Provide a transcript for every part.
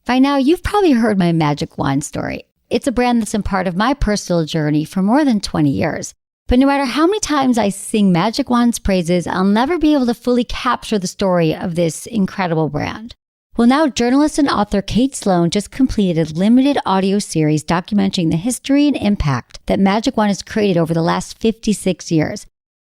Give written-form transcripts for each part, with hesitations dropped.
By now, you've probably heard my magic wand story. It's a brand that's been part of my personal journey for more than 20 years. But no matter how many times I sing Magic Wand's praises, I'll never be able to fully capture the story of this incredible brand. Well, now journalist and author Kate Sloan just completed a limited audio series documenting the history and impact that Magic Wand has created over the last 56 years.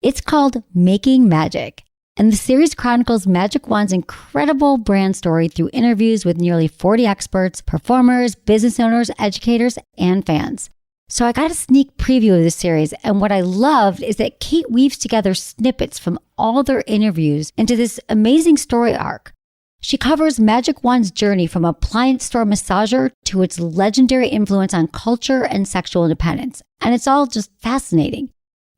It's called Making Magic. And the series chronicles Magic Wand's incredible brand story through interviews with nearly 40 experts, performers, business owners, educators, and fans. So I got a sneak preview of this series, and what I loved is that Kate weaves together snippets from all their interviews into this amazing story arc. She covers Magic Wand's journey from appliance store massager to its legendary influence on culture and sexual independence, and it's all just fascinating.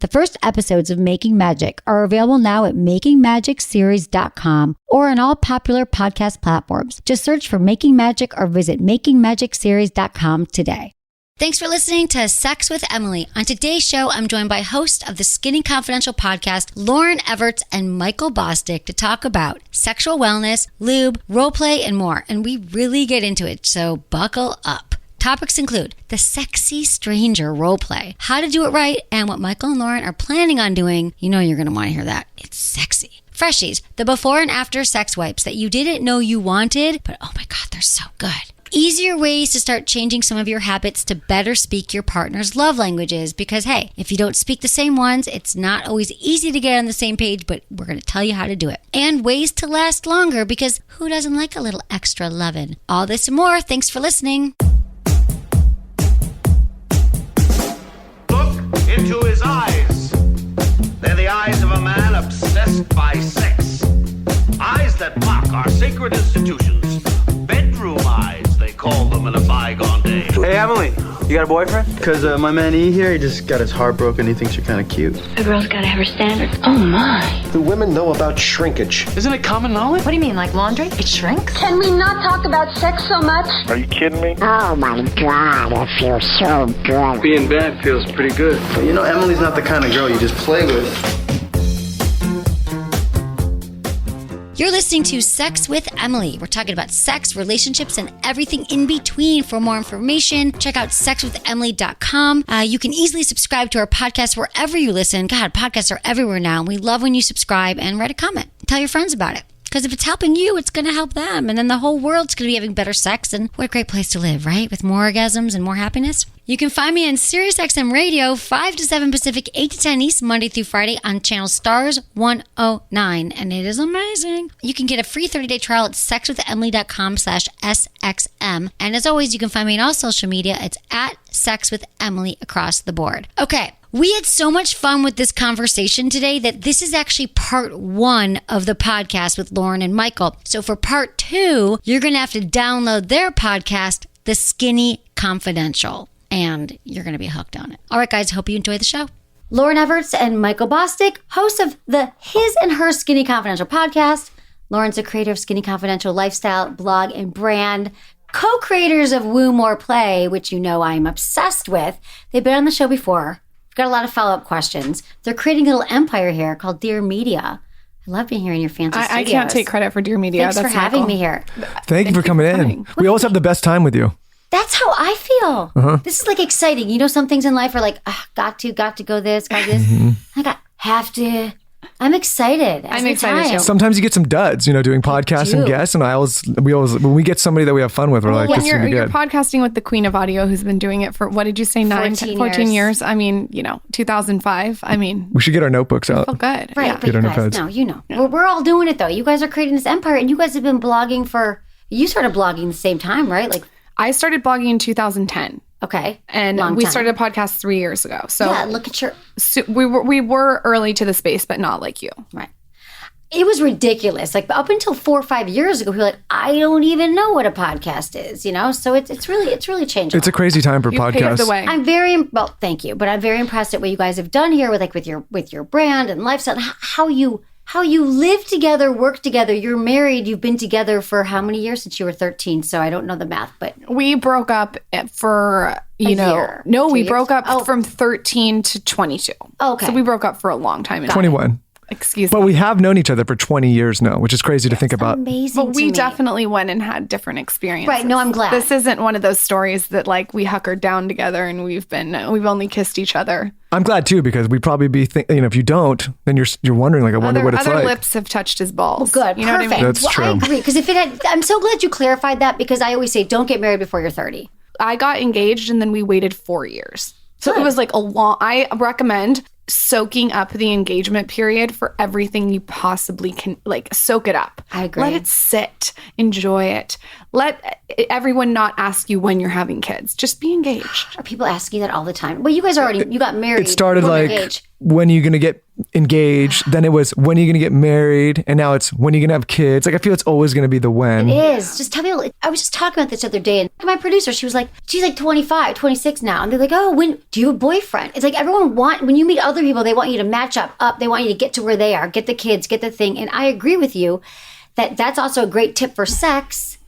The first episodes of Making Magic are available now at makingmagicseries.com or on all popular podcast platforms. Just search for Making Magic or visit makingmagicseries.com today. Thanks for listening to Sex with Emily. On today's show, I'm joined by host of the Skinny Confidential podcast, Lauryn Evarts and Michael Bosstick, to talk about sexual wellness, lube, role play, and more. And we really get into it, so buckle up. Topics include the sexy stranger role play, how to do it right, and what Michael and Lauryn are planning on doing. You know you're going to want to hear that. It's sexy. Freshies, the before and after sex wipes that you didn't know you wanted, but oh my God, they're so good. Easier ways to start changing some of your habits to better speak your partner's love languages, because hey, if you don't speak the same ones, it's not always easy to get on the same page, but we're going to tell you how to do it. And ways to last longer, because who doesn't like a little extra lovin'? All this and more. Thanks for listening. Into his eyes. They're the eyes of a man obsessed by sex. Eyes that mock our sacred institutions. Bedroom eyes, they call them in a bygone day. Hey, Emily, you got a boyfriend? Because my man E here, he just got his heart broken. He thinks you're kind of cute. A girl's got to have her standards. Oh, my. Do women know about shrinkage? Isn't it common knowledge? What do you mean, like laundry? It shrinks? Can we not talk about sex so much? Are you kidding me? Oh my God, it feels so good. Being bad feels pretty good. But you know, Emily's not the kind of girl you just play with. You're listening to Sex with Emily. We're talking about sex, relationships, and everything in between. For more information, check out sexwithemily.com. You can easily subscribe to our podcast wherever you listen. God, podcasts are everywhere now. We love when you subscribe and write a comment. Tell your friends about it. Because if it's helping you, it's going to help them. And then the whole world's going to be having better sex. And what a great place to live, right? With more orgasms and more happiness. You can find me on SiriusXM Radio, 5 to 7 Pacific, 8 to 10 East, Monday through Friday on channel Stars 109. And it is amazing. You can get a free 30-day trial at sexwithemily.com/SXM. And as always, you can find me on all social media. It's at Sex with Emily across the board. Okay. We had so much fun with this conversation today that this is actually part 1 of the podcast with Lauryn and Michael. So for part 2, you're going to have to download their podcast, The Skinny Confidential, and you're going to be hooked on it. All right, guys, hope you enjoy the show. Lauryn Evarts and Michael Bosstick, hosts of the His and Her Skinny Confidential podcast. Lauren's the creator of Skinny Confidential lifestyle, blog, and brand. Co-creators of Woo More Play, which you know I'm obsessed with. They've been on the show before. Got a lot of follow-up questions. They're creating a little empire here called Dear Media. I love being here in your fancy studios. I can't take credit for Dear Media. Thanks for having me here. Thank you for coming in. We always have the best time with you. That's how I feel. This is like exciting. You know, some things in life are like, got to go this, got this. Have to. I'm excited. I'm excited too. Sometimes you get some duds, doing podcasts and guests. And we always, when we get somebody that we have fun with, we're like, this is going to be good. You're podcasting with the Queen of Audio, who's been doing it for, what did you say, 14 years? I mean, 2005. I mean, we should get our notebooks out. Oh, good. Right. Yeah. But you guys, we're all doing it though. You guys are creating this empire, and you guys have been blogging you started blogging the same time, right? Like, I started blogging in 2010. Okay. And we started a podcast 3 years ago. So yeah, look at we were early to the space, but not like you. Right. It was ridiculous. Like up until 4 or 5 years ago, we were like, I don't even know what a podcast is, So it's really changed. It's a crazy time for podcasts. Paved the way. I'm thank you, but I'm very impressed at what you guys have done here with your brand and lifestyle, and how you live together, work together. You're married. You've been together for how many years? Since you were 13. So I don't know the math, but we broke up for year, no, we 2 broke years? up from 13 to 22. Okay, so we broke up for a long time. 21. Excuse But me. we have known each other for 20 years now, which is crazy to think about. Amazing. But we definitely went and had different experiences. Right. No, I'm glad. This isn't one of those stories that like we huckered down together and we've only kissed each other. I'm glad too, because we'd probably be if you don't, then you're wondering, like, I wonder what it's other like. lips have touched his balls. Good. You know Perfect. what I mean? That's true. I agree. Because I'm so glad you clarified that, because I always say don't get married before you're 30. I got engaged and then we waited 4 years. So Good. it was like I recommend soaking up the engagement period for everything you possibly can, like soak it up. I agree. Let it sit, enjoy it. Let everyone not ask you when you're having kids. Just be engaged. Are people asking that all the time? Well, you guys you got married. It started we're like, engaged. when are you going to get engaged? Then it was, when are you going to get married? And now it's, when are you going to have kids? Like, I feel it's always going to be the when. It is. Just tell people. I was just talking about this the other day, and my producer, she's like 25, 26 now. And they're like, oh, when do you have a boyfriend? It's like when you meet other people, they want you to match up. They want you to get to where they are, get the kids, get the thing. And I agree with you that that's also a great tip for sex.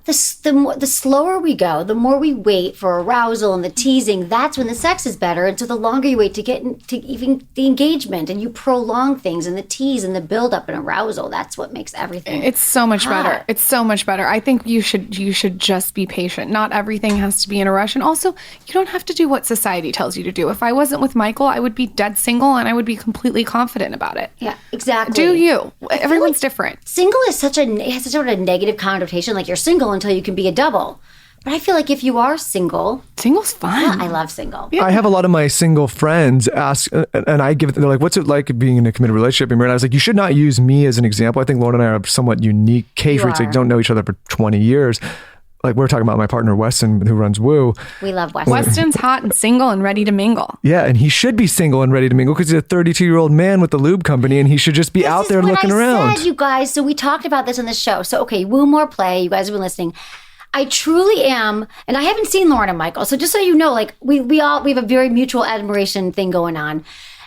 The slower we go, the more we wait for arousal and the teasing, that's when the sex is better. And so the longer you wait to get into even the engagement, and you prolong things and the tease and the buildup and arousal, that's what makes everything. It's so much better. It's so much better. I think you should just be patient. Not everything has to be in a rush. And also, you don't have to do what society tells you to do. If I wasn't with Michael, I would be dead single and I would be completely confident about it. Yeah, exactly. Do you? Everyone's different. Single is has such a negative connotation. Like, you're single until you can be a double. But I feel like if you are single, Single's fun. I love single. I have a lot of my single friends ask, and they're like, what's it like being in a committed relationship? And I was like, you should not use me as an example. I think Lauren and I are a somewhat unique case where it's like, don't know each other for 20 years. Like, we're talking about my partner, Weston, who runs Woo. We love Weston. Weston's hot and single and ready to mingle. Yeah, and he should be single and ready to mingle because he's a 32-year-old man with the lube company, and he should just be out there looking around. Said, you guys, so we talked about this on the show. So, okay, Woo More Play, you guys have been listening. I truly am, and I haven't seen Lauryn and Michael, so just so you know, like, we have a very mutual admiration thing going on.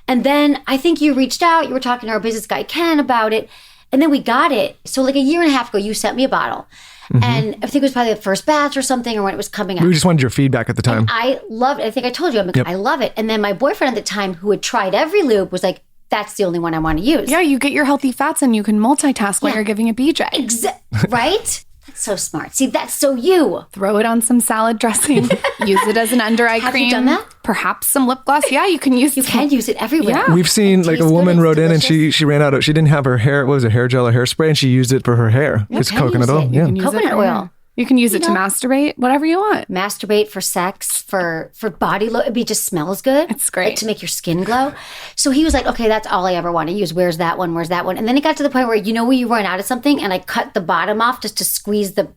And then I think you reached out, you were talking to our business guy, Ken, about it, and then we got it. So like a year and a half ago, you sent me a bottle. Mm-hmm. And I think it was probably the first batch or something, or when it was coming out. We just wanted your feedback at the time. And I loved it. I think I told you, I love it. And then my boyfriend at the time, who had tried every lube, was like, that's the only one I want to use. Yeah, you get your healthy fats and you can multitask while you're giving a BJ. Right? That's so smart. See, that's so you. Throw it on some salad dressing. Use it as an under eye cream. Have you done that? Perhaps some lip gloss. Yeah, you can use You can use it everywhere. Yeah. We've seen, like, a woman wrote in and she ran out of, she didn't have her hair, what was it, hair gel or hairspray, and she used it for her hair. It's coconut oil. Yeah. Coconut oil. You can use it to masturbate, whatever you want. Masturbate, for sex, for body lotion. It just smells good. It's great. Like, to make your skin glow. So he was like, okay, that's all I ever want to use. Where's that one? Where's that one? And then it got to the point where, when you run out of something, and I cut the bottom off just to squeeze the...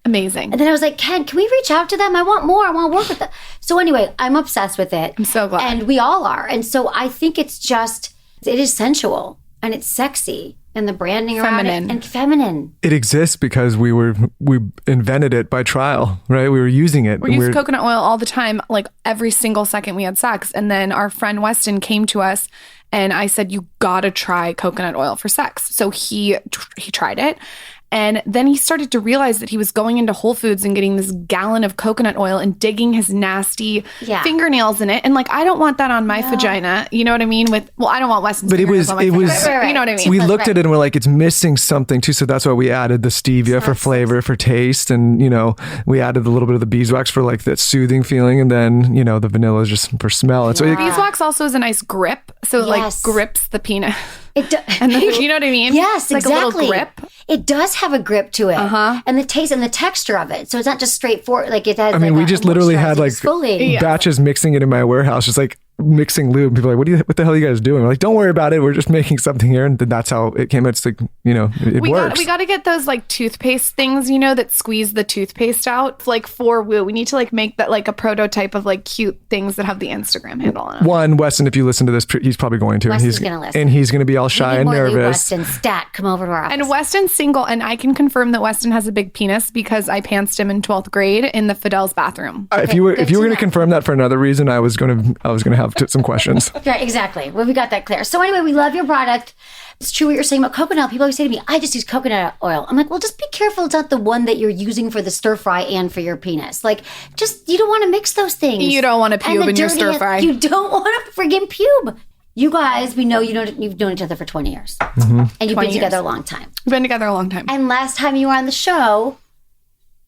Amazing. And then I was like, Ken, can we reach out to them? I want more. I want to work with them. So anyway, I'm obsessed with it. I'm so glad. And we all are. And so I think it is sensual and it's sexy. And the branding around it, and feminine. It exists because we invented it by trial, right? We were using it. We use coconut oil all the time, like every single second we had sex. And then our friend Weston came to us and I said, you gotta try coconut oil for sex. So he tried it. And then he started to realize that he was going into Whole Foods and getting this gallon of coconut oil and digging his nasty fingernails in it. And like, I don't want that on my vagina. You know what I mean? I don't want Weston's fingernails on my vagina. You know what I mean? We looked at it and we're like, it's missing something too. So that's why we added the stevia for flavor, for taste. And, we added a little bit of the beeswax for like that soothing feeling. And then, the vanilla is just for smell. And so beeswax also is a nice grip. So it like grips the penis. And you know what I mean? Yes, like exactly. a little grip. It does have a grip to it, and the taste and the texture of it. So it's not just straightforward. Like, it has. I mean, we just literally had like batches mixing it in my warehouse, just like mixing lube. People are like, what the hell are you guys doing? We're like, don't worry about it. We're just making something here, and that's how it came out. It's like, it works. We got to get those like toothpaste things, that squeeze the toothpaste out. Like for Woo, we need to like make that like a prototype of like cute things that have the Instagram handle on it. One, Weston, if you listen to this, he's probably going to. Weston's going to listen. And he's going to be all shy and nervous. Weston, stat, come over to our office. And Weston's single, and I can confirm that Weston has a big penis because I pantsed him in 12th grade in the Fidel's bathroom. If you were going to confirm that for another reason, I was going to have some questions. Right, exactly. Well, we got that clear. So anyway, we love your product. It's true what you're saying about coconut. People always say to me, I just use coconut oil. I'm like, well, just be careful it's not the one that you're using for the stir fry and for your penis. Like, you don't want to mix those things. You don't want to pube in your stir fry. You don't want to friggin' pube. you guys, we know you've known each other for 20 years. Mm-hmm. And you've been together a long time. We've been together a long time. And last time you were on the show,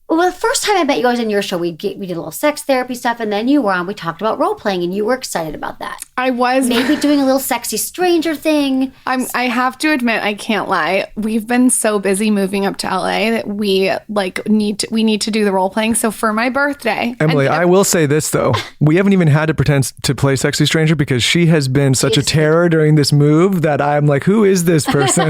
well, the first time I met you guys on your show, we did a little sex therapy stuff, and then you were on, we talked about role playing, and you were excited about that. I was. Maybe doing a little sexy stranger thing. I have to admit, I can't lie. We've been so busy moving up to LA that we need to do the role playing. So for my birthday, Emily, I will say this though. We haven't even had to pretend to play sexy stranger because she has been such a terror during this move that I'm like, who is this person?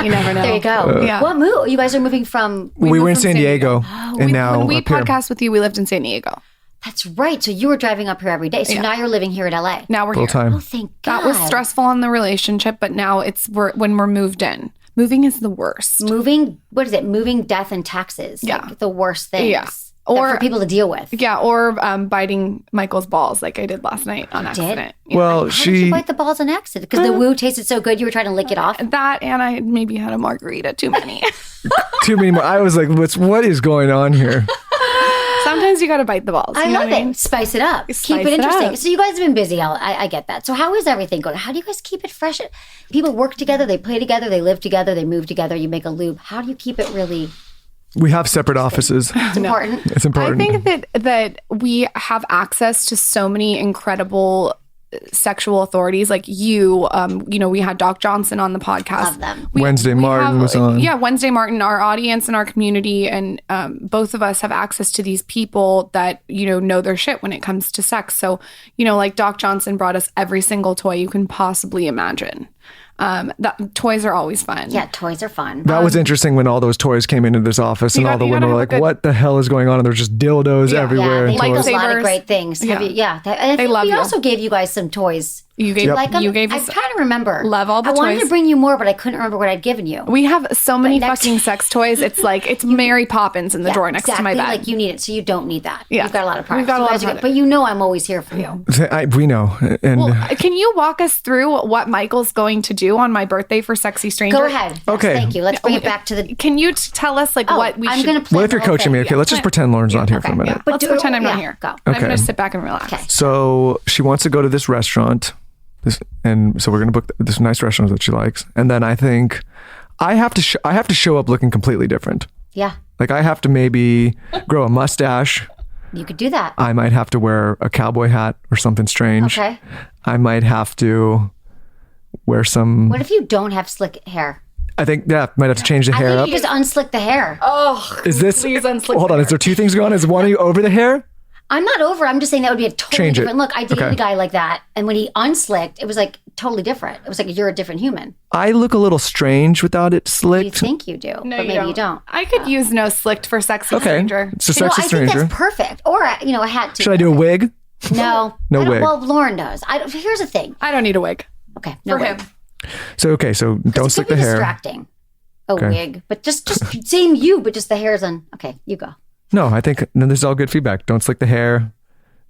You never know. There you go. Yeah. What move? You guys are moving from... We were in San Diego. And now when we up here. podcast with you, we lived in San Diego. That's right. So you were driving up here every day. So now you're living here in LA. Now we're Full here. time. Oh, thank God. That was stressful in the relationship, but now when we're moved in. Moving is the worst. Moving, what is it? Moving, death, and taxes. Yeah. Like the worst things. Yeah. Or for people to deal with. Yeah, or biting Michael's balls like I did last night on accident. Yeah. Well, How did you bite the balls on accident? Because the woo tasted so good, you were trying to lick it off? That, and I maybe had a margarita too many. Too many more. I was like, what is going on here? Sometimes you got to bite the balls. I you know love what I mean? it. Spice it up. Spice Keep it it interesting. up. So you guys have been busy. I get that. So how is everything going? How do you guys keep it fresh? People work together. They play together. They live together. They move together. You make a lube. How do you keep it really... We have separate offices. It's important. It's important. I think that we have access to so many incredible sexual authorities like you. We had Doc Johnson on the podcast. Love them. Wednesday Martin was on. Yeah, Wednesday Martin, our audience and our community, and both of us have access to these people that know their shit when it comes to sex. So like Doc Johnson brought us every single toy you can possibly imagine. Toys are always fun. Yeah, toys are fun. That was interesting when all those toys came into this office and all the women were like, what the hell is going on? And there's just dildos everywhere. Yeah, and they make toys. a lot of great things. Yeah. I think love we you. also gave you guys some toys. You gave You gave us. I kind of remember. Love all the I wanted toys. to bring you more, but I couldn't remember what I'd given you. We have so many next- fucking sex toys. It's like it's Mary Poppins in the drawer next to my bed. Like you need it, so you don't need that. Yeah. You've got a lot of products. We've got a lot of You guys are good. products. But I'm always here for you. We know. And Well, can you walk us through what Michael's going to do on my birthday for Sexy Stranger? Go ahead. Yes, Okay. thank you. Let's bring it back to the... Can you tell us what we I'm should... going to what if you're coaching me? Okay, let's just pretend Lauren's not here for a minute. Yeah. Let's pretend I'm not here. Go. I'm Okay. going to sit back and relax. Okay. So she wants to go to this restaurant, and so we're going to book this nice restaurant that she likes. And then I think I have to show up looking completely different. Yeah. Like I have to maybe grow a mustache. You could do that. I might have to wear a cowboy hat or something strange. Okay. I might have to wear some. What if you don't have slick hair? I think might have to change the I hair think up. you just unslick the hair. Oh, Is this? please unslick Hold the on. Is there two things going on? Is one of you over the hair? I'm not over. I'm just saying that would be a totally Change it. different look. I dated Okay. a guy like that, and when he unslicked, it was like totally different. It was like you're a different human. I look a little strange without it You slicked. think you do, No, but maybe you don't. I could use no slicked for Sexy Okay. Stranger. It's a No, sexy I think stranger. that's perfect. Or a hat too. Should I do a wig? No. No I don't- wig. Well, Lauren does. Here's the thing. I don't need a wig. Okay, no For wig. him. So don't It's slick gonna the be hair. distracting. A Okay. wig, but just same you, but just the hair's on. Okay, you go. No, I think this is all good feedback. Don't slick the hair.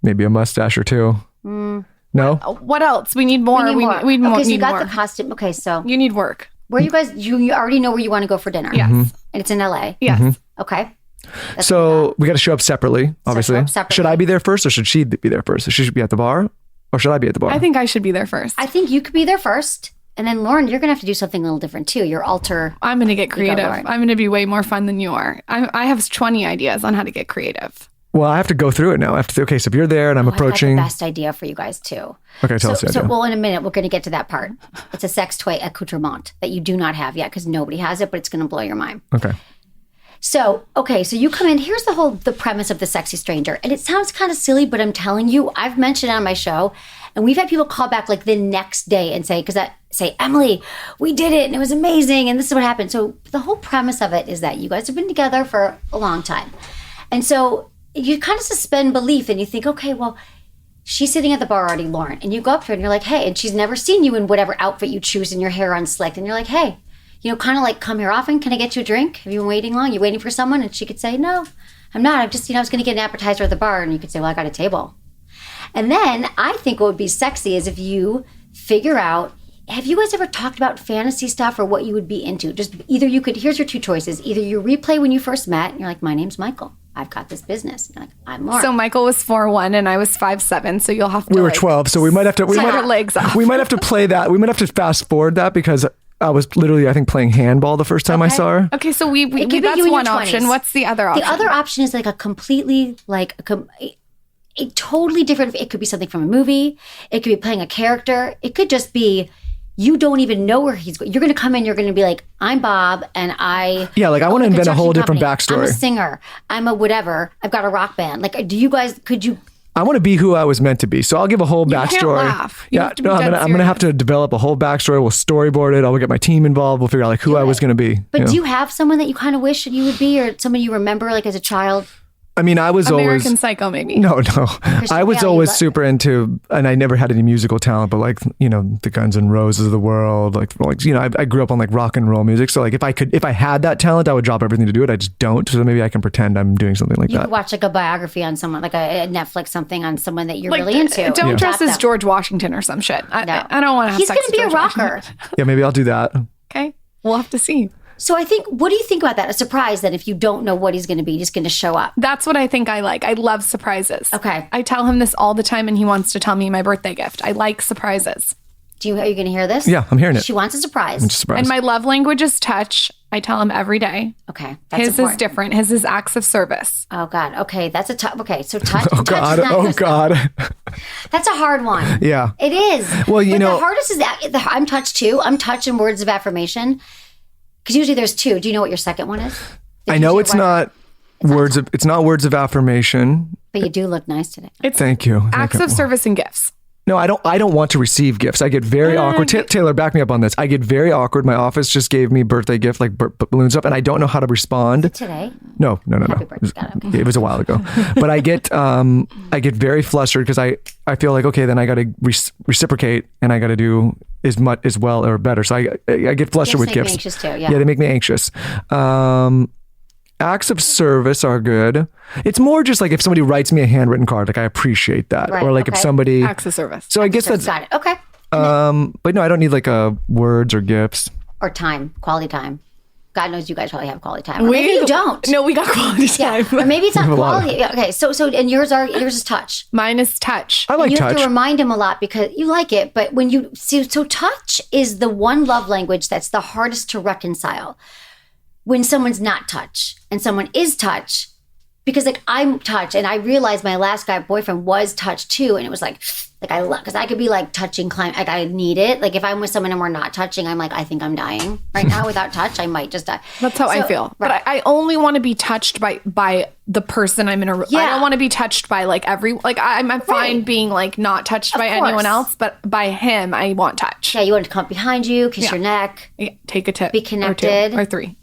Maybe a mustache or two. No? What else? We need more. We need more. We need Okay, so you need got more. the costume. Okay, so You need work. where you guys? You already know where you want to go for dinner. Yes. Mm-hmm. and it's in LA. Yes. Okay. That's So we got to show up separately, obviously. show up separately. Should I be there first or should she be there first? She should be at the bar or should I be at the bar? I think I should be there first. I think you could be there first, and then Lauren, you're gonna have to do something a little different too. Your alter. I'm going to get creative. Lauren. I'm going to be way more fun than you are. I have 20 ideas on how to get creative. Well, I have to go through it now. I have to, okay, so if you're there and I'm approaching. I've got the best idea for you guys too. Okay, tell us the idea. Well, in a minute, we're going to get to that part. It's a sex toy accoutrement that you do not have yet because nobody has it, but it's going to blow your mind. Okay. So you come in. Here's the premise of the Sexy Stranger, and it sounds kind of silly, but I'm telling you, I've mentioned it on my show, and we've had people call back like the next day and say, Emily, we did it, and it was amazing, and this is what happened. So the whole premise of it is that you guys have been together for a long time, and so you kind of suspend belief, and you think, okay, well, she's sitting at the bar already, Lauren, and you go up to her and you're like, hey, and she's never seen you in whatever outfit you choose and your hair unslicked, and you're like, hey. Kind of like, come here often. Can I get you a drink? Have you been waiting long? You waiting for someone? And she could say, no, I'm not. I'm just, I was going to get an appetizer at the bar. And you could say, well, I got a table. And then I think what would be sexy is if you figure out, have you guys ever talked about fantasy stuff or what you would be into? Just here's your two choices. Either you replay when you first met, and you're like, my name's Michael. I've got this business. You're like, I'm Lauren. So Michael was 4'1" and I was 5'7", so you'll have to. We were 12, so we might have to. set our legs up. We might have to play that. We might have to fast forward that because I was literally, I think, playing handball the first time I saw her. Okay, so we It could be that's you in one your option. 20s. What's the other option? The other option is like a completely a totally different. It could be something from a movie. It could be playing a character. It could just be you don't even know where he's going. You're going to come in. You're going to be like, I'm Bob, and I I want to invent a whole different backstory. I'm a singer. I'm a whatever. I've got a rock band. Like, do you guys? Could you? I want to be who I was meant to be. So I'll give a whole You can't backstory. laugh. You have to be I'm dead gonna have to serious. develop a whole backstory. We'll storyboard it. I'll get my team involved. We'll figure out like who I was going to be. But do you have someone that you kind of wish you would be, or someone you remember like as a child? I mean, I was American always Psycho, maybe. no. I was Bale, always you super into, and I never had any musical talent, but like the Guns N' Roses of the world, like I grew up on like rock and roll music. So like if I had that talent, I would drop everything to do it. I just don't. So maybe I can pretend I'm doing something like You that. could watch like a biography on someone, like a Netflix something on someone that you're Like, really into. Don't dress Adapt as them. George Washington or some shit. I don't want to have He's sex going to with be a George rocker. Washington. Yeah, maybe I'll do that. Okay, we'll have to see. So what do you think about that? A surprise that if you don't know what he's going to be, he's just going to show up. That's what I think I like. I love surprises. Okay. I tell him this all the time, and he wants to tell me my birthday gift. I like surprises. Are you going to hear this? Yeah, I'm hearing it. She wants a surprise. I'm just surprised. And my love language is touch. I tell him every day. Okay. That's His important. is different. His is acts of service. Oh God. Okay. That's a tough. Okay. So touch. Oh God. Oh God. That's a hard one. Yeah. It is. Well, but the hardest is that I'm touched too. I'm touched in words of affirmation. Because usually there's two. Do you know what your second one is? I know it's not words of affirmation. But you do look nice today. Thank you. Acts of service and gifts. No, I don't want to receive gifts. I get very awkward. Taylor, back me up on this. I get very awkward. My office just gave me birthday gift, like balloons up, and I don't know how to respond. Today? No. Happy birthday. Got it. Okay. It was a while ago. But I get very flustered because I feel like, okay, then I got to reciprocate and I got to do as much as well or better. So I get flustered with gifts. Gifts make me anxious too. Yeah. Yeah, they make me anxious. Acts of service are good. It's more just like if somebody writes me a handwritten card, like I appreciate that. Right, Or like if okay. somebody Acts of service. So I guess that's Got it. Okay. but no, I don't need like words or gifts. Or time. Quality time. God knows you guys probably have quality time. Or maybe you don't. No, we got quality time. Or maybe it's not have a lot of- quality. Yeah, okay. So and yours is touch. Mine is touch. I like You touch. have to remind him a lot because you like it, but when you see, so touch is the one love language that's the hardest to reconcile. When someone's not touch and someone is touch, because like I'm touch, and I realized my last guy boyfriend was touch too, and it was like I love, because I could be like touching, like I need it. Like if I'm with someone and we're not touching, I'm like, I think I'm dying right now. Without touch, I might just die. That's how I feel. Right. But I only want to be touched by the person I'm in a. Yeah. I don't want to be touched by like I'm fine being like not touched by course. anyone else, but by him I want touch. Yeah, you want to come up behind you, kiss your neck. Yeah, take a tip. Be connected. Or 2 or 3.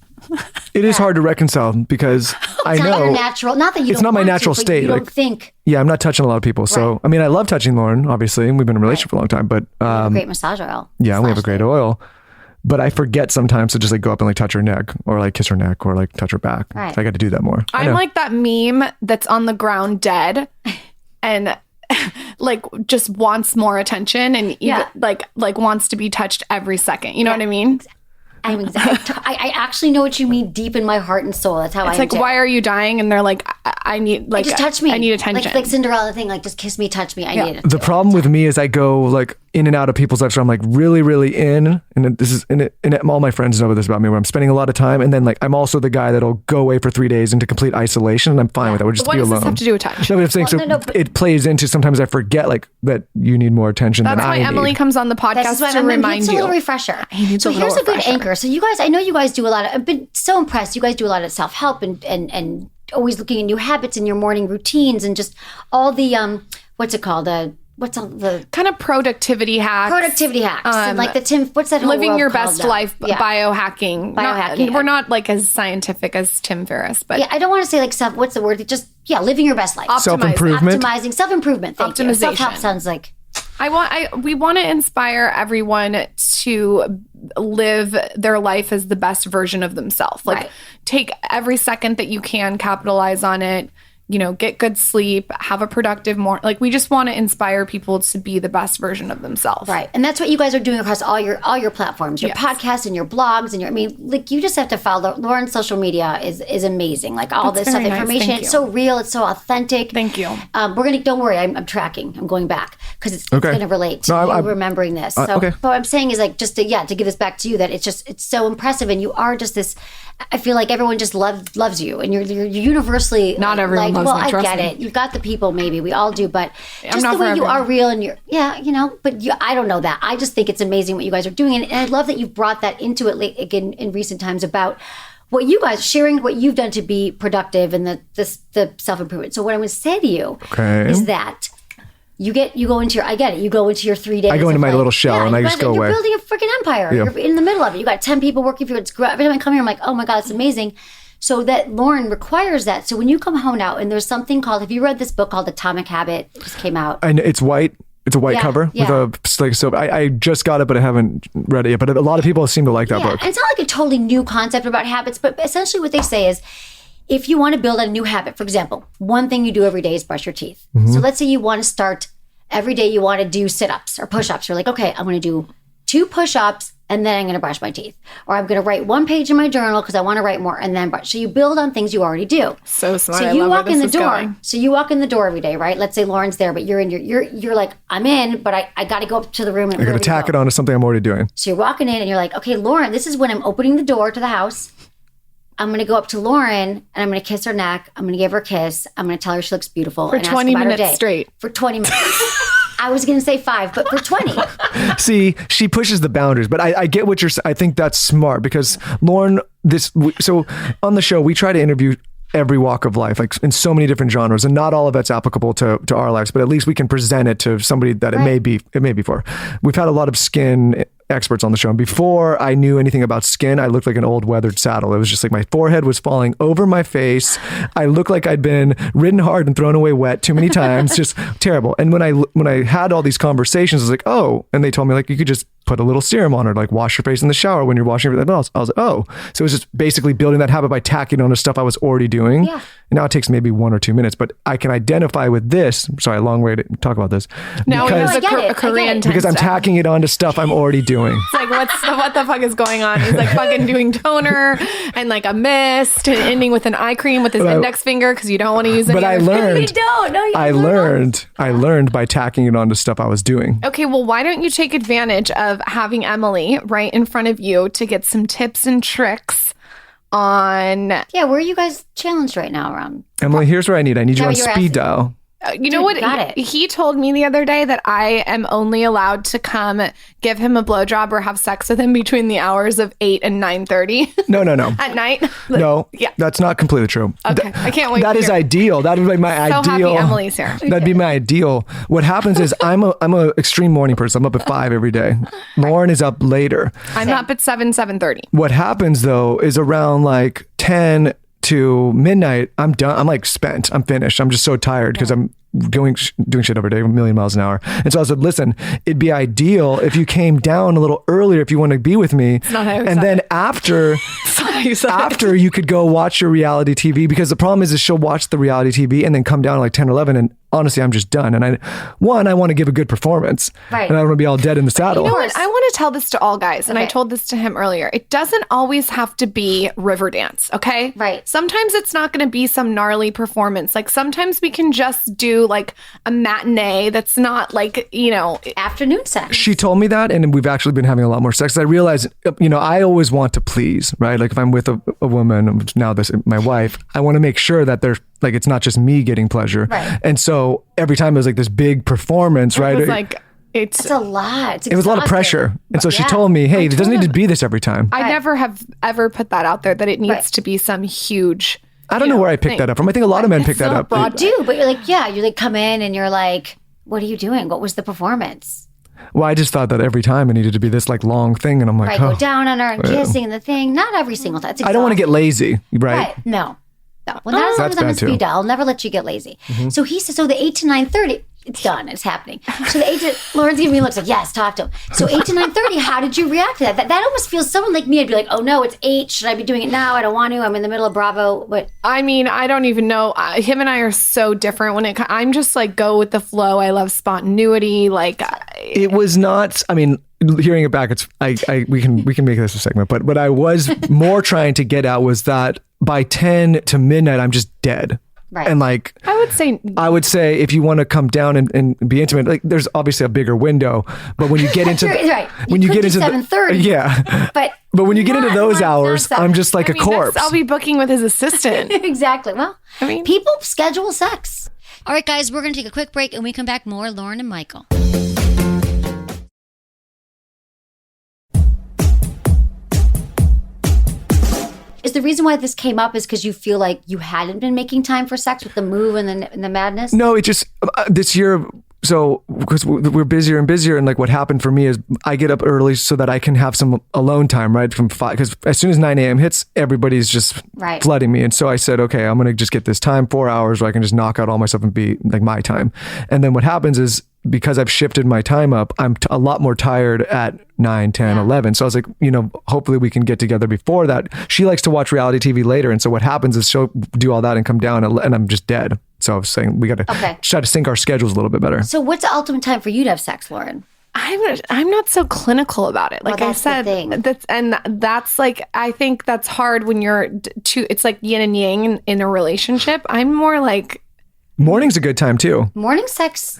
It is hard to reconcile because I It's not your know natural. Not that you. it's don't not my want natural to, but state. You don't Like, think yeah, I'm not touching a lot of people. So Right. I mean, I love touching Lauren, obviously, and we've been in a relationship for a long time. But great massage oil. yeah, we have a Slash great lube. oil. But I forget sometimes to just like go up and like touch her neck or like kiss her neck or like touch her back. Right. So I got to do that more. I I'm know. like that meme that's on the ground dead and like just wants more attention and even Yeah. like wants to be touched every second. You know what I mean? I'm exactly. I actually know what you mean deep in my heart and soul. That's how It's I like, am. why are you dying? And they're like, I need like just touch me. I need attention. Like Cinderella thing. Like just kiss me, touch me. I need it. The problem with me is I go like in and out of people's lives. So I'm like really, really in, and this is and all my friends know this about me. Where I'm spending a lot of time, and then like I'm also the guy that'll go away for 3 days into complete isolation, and I'm fine with that. We'll just What be does alone. this have to do with touch? No, but I'm saying Well, so no, but- it plays into sometimes I forget like that you need more attention That's than why I Emily need. comes on the This podcast is what to remind it's a you. little refresher. needs So a little here's a good refresher. anchor. So you guys, I know you guys do a lot of. I've been so impressed. You guys do a lot of self help and always looking at new habits in your morning routines and just all the what's it called what's all the Kind of productivity hacks. productivity hacks and like the Tim. What's that? Whole Living world your called best now? life, Yeah. biohacking. Biohacking. We're not like as scientific as Tim Ferriss, but Yeah, I don't want to say like self. What's the word? Just living your best life. Self-improvement. Optimizing self-improvement. Thank you. Optimization. Self-help sounds like we want to inspire everyone to live their life as the best version of themselves. Like Right. take every second that you can, capitalize on it, get good sleep, have a productive morning. Like, we just want to inspire people to be the best version of themselves. Right. And that's what you guys are doing across all your platforms, your podcasts and your blogs and you just have to follow Lauren's social media is amazing. Like all this stuff, information. It's so real. It's so authentic. Thank you. Don't worry. I'm tracking. I'm going back because it's going to relate to you remembering this. So what I'm saying is like, just to give this back to you, that it's so impressive. And you are just this, I feel like everyone just loves you and you're universally not everyone loves me, I get it. You've got the people, maybe we all do, but just the way you are real and I don't know that. I just think it's amazing what you guys are doing. And I love that you've brought that into it again in recent times about what you guys sharing what you've done to be productive and the self-improvement. So what I would say to you is that you go into your 3 days. I go into my little shell and I just go away. You're building a freaking empire. Yeah. You're in the middle of it. You got 10 people working for you. It's great. Every time I come here, I'm like, oh my God, it's amazing. So that Lauryn requires that. So when you come home now and there's something called, have you read this book called Atomic Habit? It just came out. And it's white. It's a white cover with so I just got it, but I haven't read it yet. But a lot of people seem to like that book. And it's not like a totally new concept about habits, but essentially what they say is, if you want to build a new habit, for example, one thing you do every day is brush your teeth. Mm-hmm. So let's say you want to start every day, you want to do sit-ups or push-ups. You're like, okay, I'm going to do 2 push-ups and then I'm going to brush my teeth. Or I'm going to write 1 page in my journal because I want to write more and then brush. So you build on things you already do. So smart. So you walk in the door. So you walk in the door every day, right? Let's say Lauren's there, but you're like, I'm in, but I got to go up to the room. And I got to tack it onto something I'm already doing. So you're walking in and you're like, okay, Lauryn, this is when I'm opening the door to the house. I'm going to go up to Lauryn and I'm going to kiss her neck. I'm going to give her a kiss. I'm going to tell her she looks beautiful. For 20 minutes straight. For 20 minutes. I was going to say 5, but for 20. See, she pushes the boundaries, but I get what you're saying. I think that's smart because Lauryn, so on the show, we try to interview every walk of life, like in so many different genres, and not all of that's applicable to our lives, but at least we can present it to somebody that it may be for. We've had a lot of skin experts on the show. And before I knew anything about skin, I looked like an old weathered saddle. It was just like my forehead was falling over my face. I looked like I'd been ridden hard and thrown away wet too many times. Just terrible. And when I had all these conversations, I was like, oh, and they told me like, you could just put a little serum on, or like wash your face in the shower when you're washing everything else. I was like, oh. So it was just basically building that habit by tacking on to stuff I was already doing. Yeah. And now it takes maybe 1 or 2 minutes, but I can identify with this. Sorry, a long way to talk about this. No, because, a Korean because I'm tacking it on to stuff I'm already doing. It's like, what the fuck is going on? He's like fucking doing toner and like a mist and ending with an eye cream with his index finger because you don't want to use it. But I learned. I learned by tacking it on to stuff I was doing. Okay, well, why don't you take advantage of having Emily right in front of you to get some tips and tricks on... Yeah, where are you guys challenged right now around? Emily, here's what I need. I need you on speed dial. You know what? He told me the other day that I am only allowed to come give him a blowjob or have sex with him between the hours of 8 and 9:30. No. At night? No. Yeah. That's not completely true. Okay. I can't wait. That is ideal. That would be my ideal. So happy Emily's here. That'd be my ideal. What happens is I'm a extreme morning person. I'm up at 5 every day. Lauryn is up later. I'm up at 7:30. What happens though is around like 10 to midnight, I'm done. I'm like spent. I'm finished. I'm just so tired because I'm doing shit every day, 1,000,000 miles an hour. And so I said, listen, it'd be ideal if you came down a little earlier if you want to be with me. It's not how and then after you could go watch your reality TV, because the problem is she'll watch the reality TV and then come down at like 10 or 11 and honestly, I'm just done. And I want to give a good performance. Right. And I don't want to be all dead in the saddle. You know what? I want to tell this to all guys. And I told this to him earlier. It doesn't always have to be Riverdance. Okay. Right. Sometimes it's not going to be some gnarly performance. Like sometimes we can just do like a matinee that's not like, afternoon sex. She told me that. And we've actually been having a lot more sex. I realized, I always want to please, right? Like if I'm with a woman, now my wife, I want to make sure that there's like, it's not just me getting pleasure. Right. And so every time it was like this big performance, right? It was like, it's a lot. It was a lot of pressure. And so she told me, hey, it doesn't need to be this every time. I never have ever put that out there, that it needs to be some huge... I don't know where I picked that up from. I think a lot of men pick that up. You do, but you're like, you like come in and you're like, what are you doing? What was the performance? Well, I just thought that every time it needed to be this like long thing. And I'm like, go down on her and kissing and the thing. Not every single time. I don't want to get lazy, right? No. Well, not as long as I'm a speed dial. I'll never let you get lazy. Mm-hmm. So he said, so the 8 to 9:30, it's done. It's happening. So the 8 to, Lauren's giving me looks like, yes, talk to him. So 8 to 9:30, how did you react to that? That almost feels, someone like me, I'd be like, oh no, it's 8. Should I be doing it now? I don't want to. I'm in the middle of Bravo. But I mean, I don't even know. Him and I are so different when I'm just like, go with the flow. I love spontaneity. Like, it was not, I mean, hearing it back, it's we can make this a segment, but what I was more trying to get at was that by 10 to midnight, I'm just dead. Right. And like, I would say if you want to come down and be intimate, like there's obviously a bigger window, but when you get into, right. when you get into 7:30, yeah, but when you get into those hours, I'm just like a corpse. I'll be booking with his assistant. Exactly. Well, I mean, people schedule sex. All right, guys, we're going to take a quick break, and when we come back, more Lauryn and Michael. Is the reason why this came up is because you feel like you hadn't been making time for sex with the move and the madness? No, it just, this year, so because we're busier and busier, and like what happened for me is I get up early so that I can have some alone time, right? From 5, because as soon as 9 a.m. hits, everybody's just flooding me. And so I said, okay, I'm going to just get this time, 4 hours where I can just knock out all my stuff and be like my time. And then what happens is, because I've shifted my time up, I'm a lot more tired at 9, 10, 11. So I was like, hopefully we can get together before that. She likes to watch reality TV later. And so what happens is she'll do all that and come down and I'm just dead. So I was saying we got to try to sync our schedules a little bit better. So what's the ultimate time for you to have sex, Lauryn? I'm not so clinical about it. Like I said, that's like, I think that's hard when you're it's like yin and yang in a relationship. I'm more like, morning's a good time too. Morning sex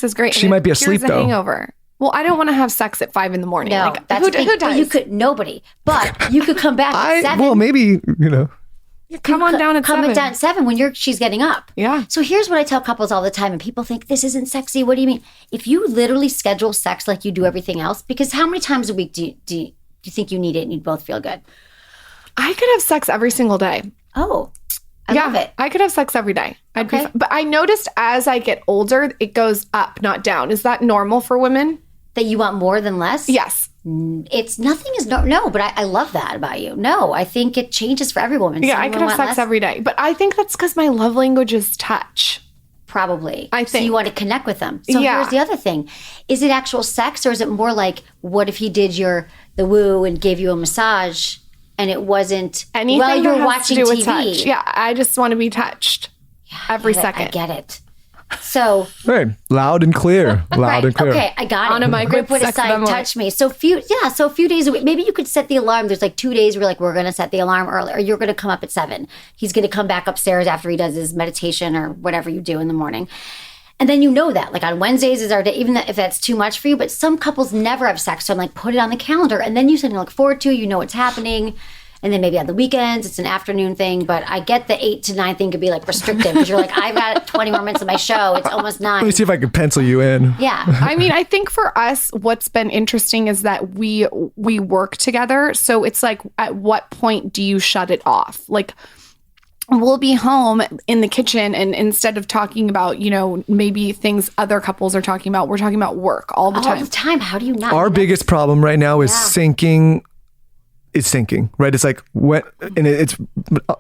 is great. She might be asleep though. Hangover. Well, I don't want to have sex at 5 a.m. No, like, that's who does? You could nobody, but you could come back at 7. Well, maybe Come on down at 7. Come down at 7 when she's getting up. Yeah. So here's what I tell couples all the time, and people think this isn't sexy. What do you mean? If you literally schedule sex like you do everything else, because how many times a week do you think you need it and you both feel good? I could have sex every single day. Oh. I love it. I could have sex every day. But I noticed as I get older, it goes up, not down. Is that normal for women? That you want more than less? Yes. It's nothing is no, but I love that about you. No, I think it changes for every woman. Yeah, I could have sex every day. But I think that's because my love language is touch. Probably. I think. So you want to connect with them. So here's the other thing. Is it actual sex or is it more like, what if he did the woo and gave you a massage? And it wasn't anything while you're that has watching to do with TV. Touch. Yeah, I just want to be touched every second. I get it. So right, loud and clear, loud and clear. Okay, I got on it. A mic with put sex aside, touch me. So a few days a week. Maybe you could set the alarm. There's like 2 days where like we're going to set the alarm early, or you're going to come up at 7. He's going to come back upstairs after he does his meditation or whatever you do in the morning. And then that, like on Wednesdays is our day, even if that's too much for you. But some couples never have sex, so I'm like, put it on the calendar, and then you something to look forward to. What's happening. And then maybe on the weekends, it's an afternoon thing. But I get the 8 to 9 thing could be like restrictive because you're like, I've got 20 more minutes of my show. It's almost 9. Let me see if I can pencil you in. Yeah. I mean, I think for us, what's been interesting is that we work together. So it's like, at what point do you shut it off? Like, we'll be home in the kitchen, and instead of talking about, maybe things other couples are talking about, we're talking about work all the time. All the time. How do you not? Our biggest problem right now is syncing. It's syncing, right? It's like it's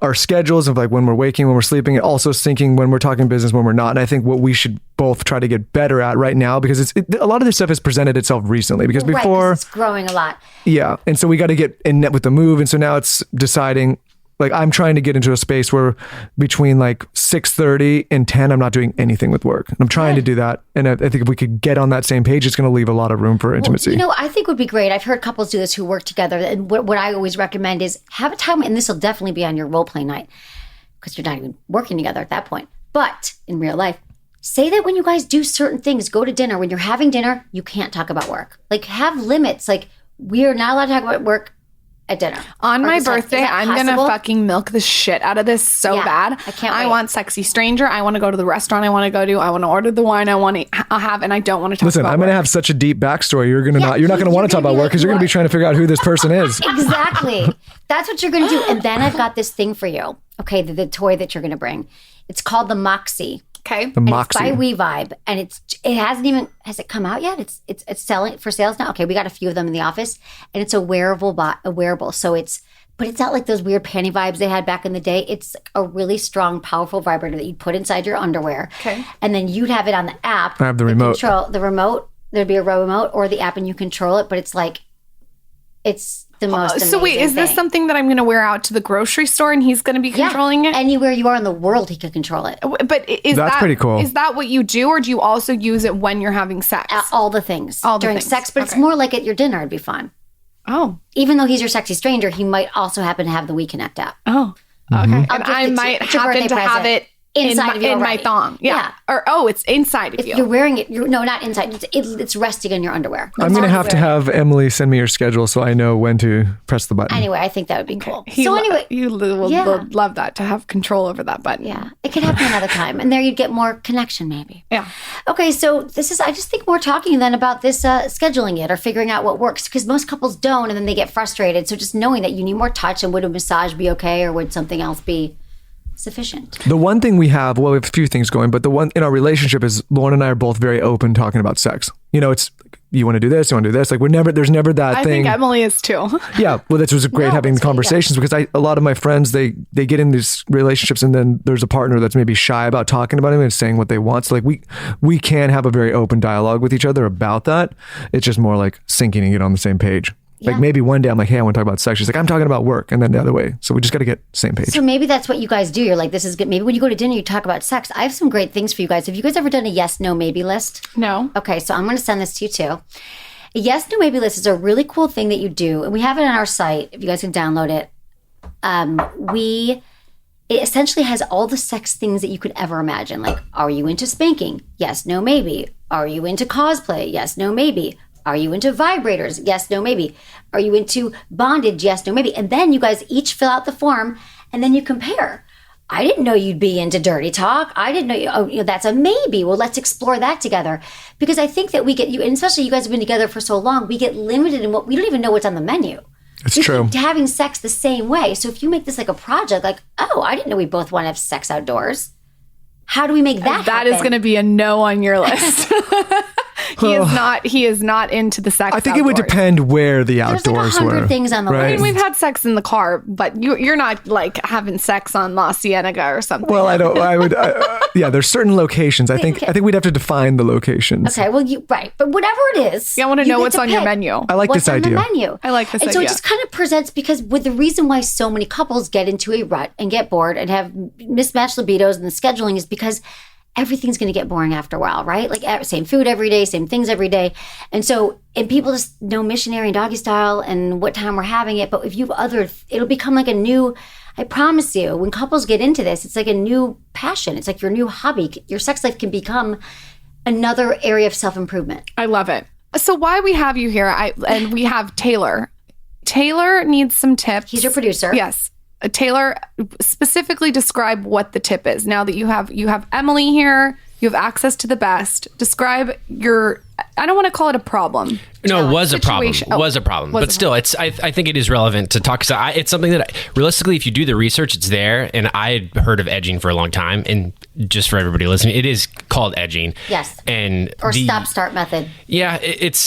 our schedules of like when we're waking, when we're sleeping, and also syncing when we're talking business, when we're not. And I think what we should both try to get better at right now, because a lot of this stuff has presented itself recently, because before it's growing a lot. Yeah. And so we got to get in net with the move. And so now it's deciding, like, I'm trying to get into a space where between like 6:30 and 10, I'm not doing anything with work. I'm trying to do that. And I think if we could get on that same page, it's going to leave a lot of room for intimacy. I think would be great. I've heard couples do this who work together. And what I always recommend is have a time, and this will definitely be on your role play night because you're not even working together at that point. But in real life, say that when you guys do certain things, go to dinner. When you're having dinner, you can't talk about work. Like, have limits. Like, we are not allowed to talk about work at dinner. On my birthday, I'm going to fucking milk the shit out of this so bad. I can't wait. I want sexy stranger. I want to go to the restaurant I want to go to. I want to order the wine I want to have, and I don't want to talk about I'm going to have such a deep backstory. You're not going to want to talk about work because you're going to be trying to figure out who this person is. Exactly. That's what you're going to do. And then I've got this thing for you. Okay, the toy that you're going to bring. It's called the Moxie. Okay. The Moxie. It's by WeVibe, and has it come out yet? It's selling for sales now. Okay, we got a few of them in the office, and it's a wearable. So it's but it's not like those weird panty vibes they had back in the day. It's a really strong, powerful vibrator that you'd put inside your underwear. Okay. And then you'd have it on the app. I have the remote. Control the remote. There'd be a remote or the app and you control it, but it's like, it's the most amazing So wait, is this thing. something that I'm going to wear out to the grocery store and he's going to be controlling it? Anywhere you are in the world, he could control it. But is That's that pretty cool. Is that what you do, or do you also use it when you're having sex? All the things. All the during things. sex, but it's Okay. more like at your dinner, it'd be fun. Oh. Even though he's your sexy stranger, he might also happen to have the WeConnect app. Oh. Mm-hmm. Okay. I'll And gift I it to you. might It's your happen birthday to have present. it Inside of you in my already. thong. Yeah. Yeah. Or it's inside of If you. you're wearing it, no, not inside. It's resting in your underwear. I'm going to have to have Emily send me your schedule so I know when to press the button. Anyway, I think that would be cool. He So lo- anyway, you will love that, to have control over that button. yeah, it could happen another time, and there you'd get more connection, maybe. Yeah. Okay, so I just think we're talking then about this scheduling it or figuring out what works, because most couples don't, and then they get frustrated. So just knowing that you need more touch, and would a massage be okay, or would something else be sufficient? The one thing we have a few things going, but the one in our relationship is Lauren and I are both very open talking about sex. You know, it's you want to do this, you want to do this. Like there's never that I thing. think Emily is too. Yeah, well, that was great having it's great, conversations because a lot of my friends they get in these relationships and then there's a partner that's maybe shy about talking about it and saying what they want. So like we can have a very open dialogue with each other about that. It's just more like syncing and get on the same page. Like maybe one day I'm like, hey, I want to talk about sex. She's like, I'm talking about work, and then the other way. So we just got to get same page. So maybe that's what you guys do. You're like, this is good. Maybe when you go to dinner, you talk about sex. I have some great things for you guys. Have you guys ever done a yes, no, maybe list? No. Okay, so I'm going to send this to you too. A yes, no, maybe list is a really cool thing that you do, and we have it on our site. If you guys can download it, it essentially has all the sex things that you could ever imagine. Like, are you into spanking? Yes, no, maybe. Are you into cosplay? Yes, no, maybe. Are you into vibrators? Yes, no, maybe. Are you into bondage? Yes, no, maybe. And then you guys each fill out the form, and then you compare. I didn't know you'd be into dirty talk. I didn't know that's a maybe. Well, let's explore that together. Because I think that we get, and especially you guys have been together for so long, we get limited in what, we don't even know what's on the menu. It's we true. keep having sex the same way. So if you make this like a project, like, oh, I didn't know we both want to have sex outdoors. How do we make that That is going to be a no on your list. He is not into the sex. I think it would outdoors. depend where the There's outdoors like 100 were. things on the right? list. We've had sex in the car, but you're not like having sex on La Cienega or something. Well, I don't. I would. Yeah, there's certain locations. I think we'd have to define the locations. Okay, well, right. But whatever it is. I want to you know get what's on your pick menu. I like what's this idea. on the menu. I like this and so it idea. just kind of presents, because with the reason why so many couples get into a rut and get bored and have mismatched libidos and the scheduling is because everything's going to get boring after a while, right? Like same food every day, same things every day. And people just know missionary and doggy style and what time we're having it. But if you have it'll become like a new, I promise you, when couples get into this, it's like a new passion. It's like your new hobby. Your sex life can become another area of self-improvement. I love it. So why we have you here, and we have Taylor. Taylor needs some tips. He's your producer. Yes. Taylor, specifically describe what the tip is. Now that you have Emily here, you have access to the best. Describe your, I don't want to call it a problem. No, it was a problem. Situation. Was a problem. But still, I think it is relevant to talk. So it's something that realistically, if you do the research, it's there. And I had heard of edging for a long time. And just for everybody listening, it is called edging. Yes. Or stop-start method. Yeah, it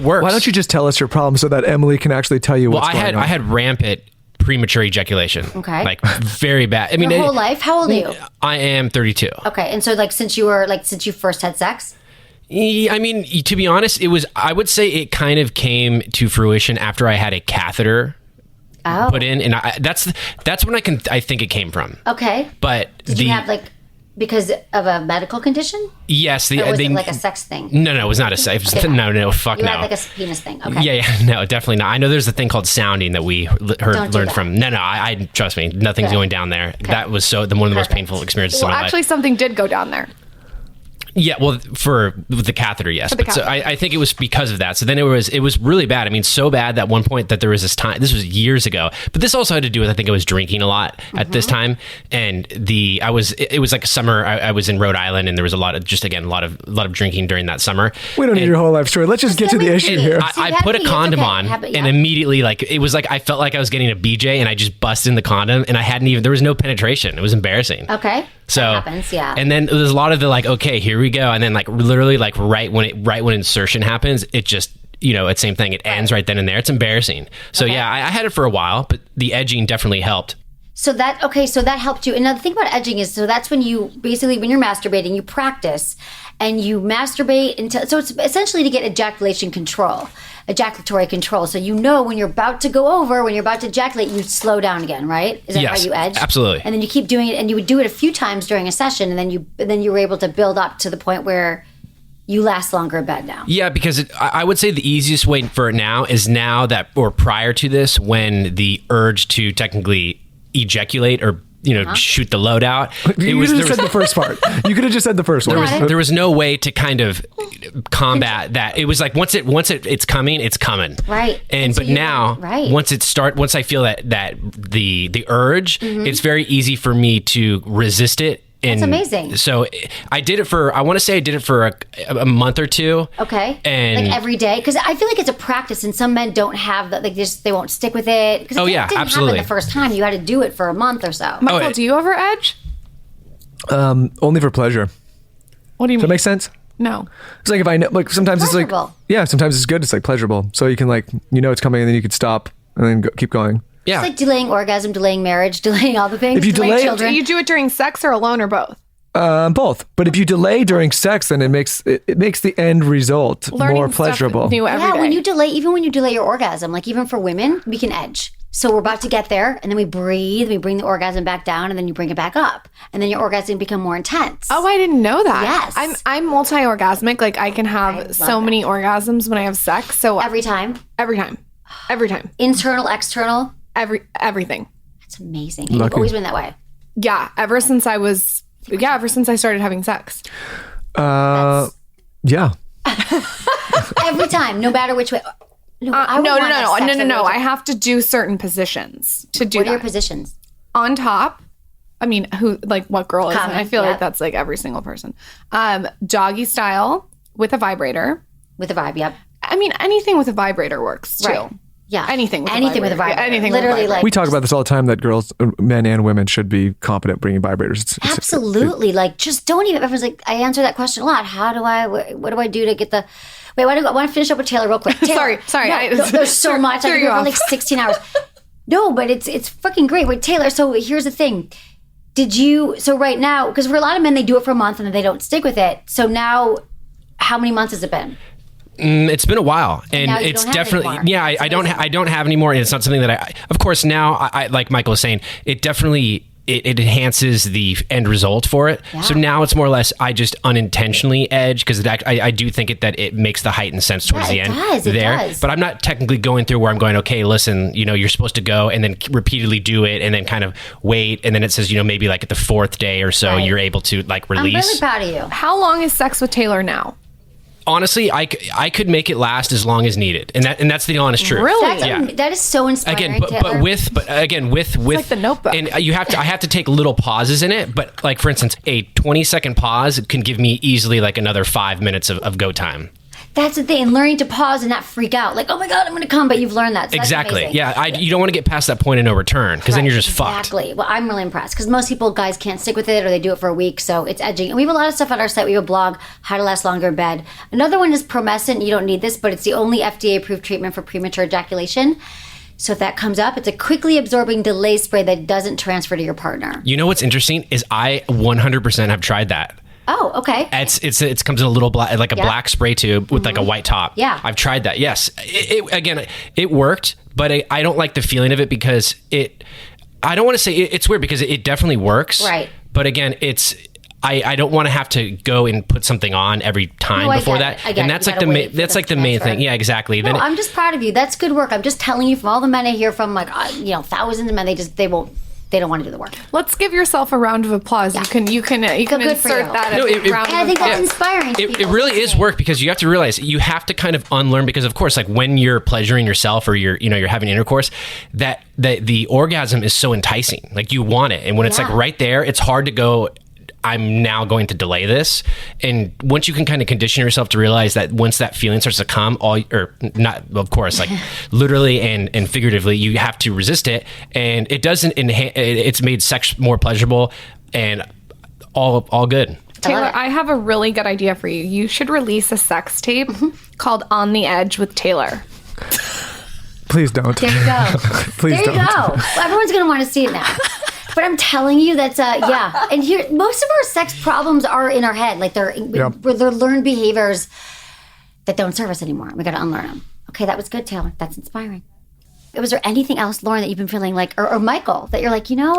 works. Why don't you just tell us your problem so that Emily can actually tell you what's going on? I had rampant premature ejaculation. Okay. Like very bad. I mean, Your whole life? How old are you? I am 32. Okay. And so since you first had sex? I mean, to be honest, I would say it kind of came to fruition after I had a catheter put in. And that's when I think it came from. Okay. But did you have because of a medical condition? Yes. Or was it like a sex thing? No, it was not a sex. No, fuck you no. had like a penis thing. Okay. Yeah, no, definitely not. I know there's a thing called sounding that we learned from. No, I trust me, nothing's going down there. Okay. That was one of the most painful experiences of my life. Actually, something did go down there. Yeah, well, with the catheter, yes. So I think it was because of that. So then it was really bad. I mean, so bad that at one point that there was this time, this was years ago, but this also had to do with, I think I was drinking a lot at this time. And it was like summer. I was in Rhode Island and there was a lot of drinking during that summer. We don't need your whole life story. Let's just get to the issue here. I put a condom on and immediately it was like, I felt like I was getting a BJ and I just busted in the condom and there was no penetration. It was embarrassing. Okay. So that happens, yeah. And then there's a lot of the okay, here we go. And then literally right when insertion happens, it it's same thing. It ends right then and there. It's embarrassing. So yeah, I had it for a while, but the edging definitely helped. So that helped you. And now the thing about edging is, so that's when you basically, when you're masturbating, you practice and you masturbate until, so it's essentially to get ejaculatory control. So when you're about to go over, when you're about to ejaculate, you slow down again, right? Is that how you edge? Absolutely. And then you keep doing it, and you would do it a few times during a session, and then you were able to build up to the point where you last longer in bed now. Yeah, because I would say the easiest way for it now is or prior to this, when the urge to technically ejaculate or shoot the load out. You could have just said the first part. You could have just said the first one. There was no way to kind of combat that. It was like once it's coming. Right. But now, once I feel that the urge, it's very easy for me to resist it. That's amazing. So I did it for a month or two. Okay. And like every day? Because I feel like it's a practice, and some men don't have that. Like they won't stick with it. Because it didn't absolutely. happen the first time. You had to do it for a month or so. Michael, do you ever edge? Only for pleasure. What do you mean? Does that make sense? No. It's like if I know, like sometimes pleasurable. It's like, sometimes it's good. It's like pleasurable. So you can it's coming, and then you could stop and then keep going. Yeah. It's like delaying orgasm, delaying marriage, delaying all the things. If you delay children. Do you do it during sex or alone or both? Both. But if you delay during sex, then it makes the end result more pleasurable. New every day. When you delay your orgasm, like even for women, we can edge. So we're about to get there, and then we breathe, we bring the orgasm back down, and then you bring it back up. And then your orgasm become more intense. Oh, I didn't know that. Yes. I'm multi-orgasmic. Like I can have so many orgasms when I have sex. So every time? Every time. Internal, external? Everything. That's amazing. You've always been that way. Yeah, ever since I started having sex. Yeah. Every time, no matter which way. No. I have to do certain positions to do that. What are your positions? On top. I mean, what girl isn't? Common, I feel like that's like every single person. Doggy style with a vibrator. With a vibe, yep. I mean, anything with a vibrator works too. Right. Yeah. Anything with a vibrator. Yeah, anything literally, we talk about this all the time, that girls, men and women, should be competent bringing vibrators. Absolutely. Just don't even. Everyone's like, I answer that question a lot. What do I do to get the? Wait, I want to finish up with Taylor real quick. Taylor, sorry. No, there's so much. I could go for like 16 hours. No, but it's fucking great. Wait, Taylor. So here's the thing. So right now, because for a lot of men, they do it for a month and then they don't stick with it. So now, how many months has it been? It's been a while, and it's definitely I don't have anymore, and it's not something that I. Of course, now I like Michael was saying, it definitely it enhances the end result for it. Yeah. So now it's more or less I just unintentionally edge because I do think that it makes the heightened sense towards the end. It does. But I'm not technically going through where I'm going, okay, listen, you're supposed to go and then repeatedly do it and then kind of wait, and then it says maybe like at the fourth day or so you're able to like release. I'm really proud of you. How long is sex with Taylor now? Honestly, I could make it last as long as needed, and that's the honest truth. Really? That is so inspiring. Again, but with it's like the Notebook, and I have to take little pauses in it. But like for instance, a 20-second pause can give me easily like another 5 minutes of go time. That's the thing, and learning to pause and not freak out, like, oh my God, I'm going to come, but you've learned that. So exactly. Yeah, you don't want to get past that point of no return because then you're just fucked. Exactly. Well, I'm really impressed because most guys can't stick with it or they do it for a week, so it's edging. And we have a lot of stuff on our site. We have a blog, How to Last Longer in Bed. Another one is Promescent. You don't need this, but it's the only FDA-approved treatment for premature ejaculation. So if that comes up, it's a quickly absorbing delay spray that doesn't transfer to your partner. You know what's interesting is I 100% have tried that. Oh, okay. It comes in a little black, like a black spray tube with like a white top. Yeah. I've tried that. Yes. It worked, but I don't like the feeling of it because I don't want to say it's weird because it definitely works. Right. But again, I don't want to have to go and put something on every time before that. And that's like the main thing. Yeah, exactly. No, I'm just proud of you. That's good work. I'm just telling you from all the men I hear from, like, thousands of men, they don't want to do the work. Let's give yourself a round of applause. Yeah. You can insert that. I think that's inspiring. It really is work because you have to realize you have to kind of unlearn because of course, like when you're pleasuring yourself or you're having intercourse, that the orgasm is so enticing. Like you want it, and when it's like right there, it's hard to go. I'm now going to delay this. And once you can kind of condition yourself to realize that once that feeling starts to come, like literally and figuratively, you have to resist it. And it doesn't it's made sex more pleasurable and all good. Taylor, I have a really good idea for you. You should release a sex tape called On the Edge with Taylor. Please don't. There you go. Please there you don't. go. Well, everyone's going to want to see it now. But I'm telling you, that's yeah. And here, most of our sex problems are in our head. Like they're learned behaviors that don't serve us anymore. We got to unlearn them. Okay, that was good, Taylor. That's inspiring. Was there anything else, Lauren, that you've been feeling like, or Michael, that you're like, you know,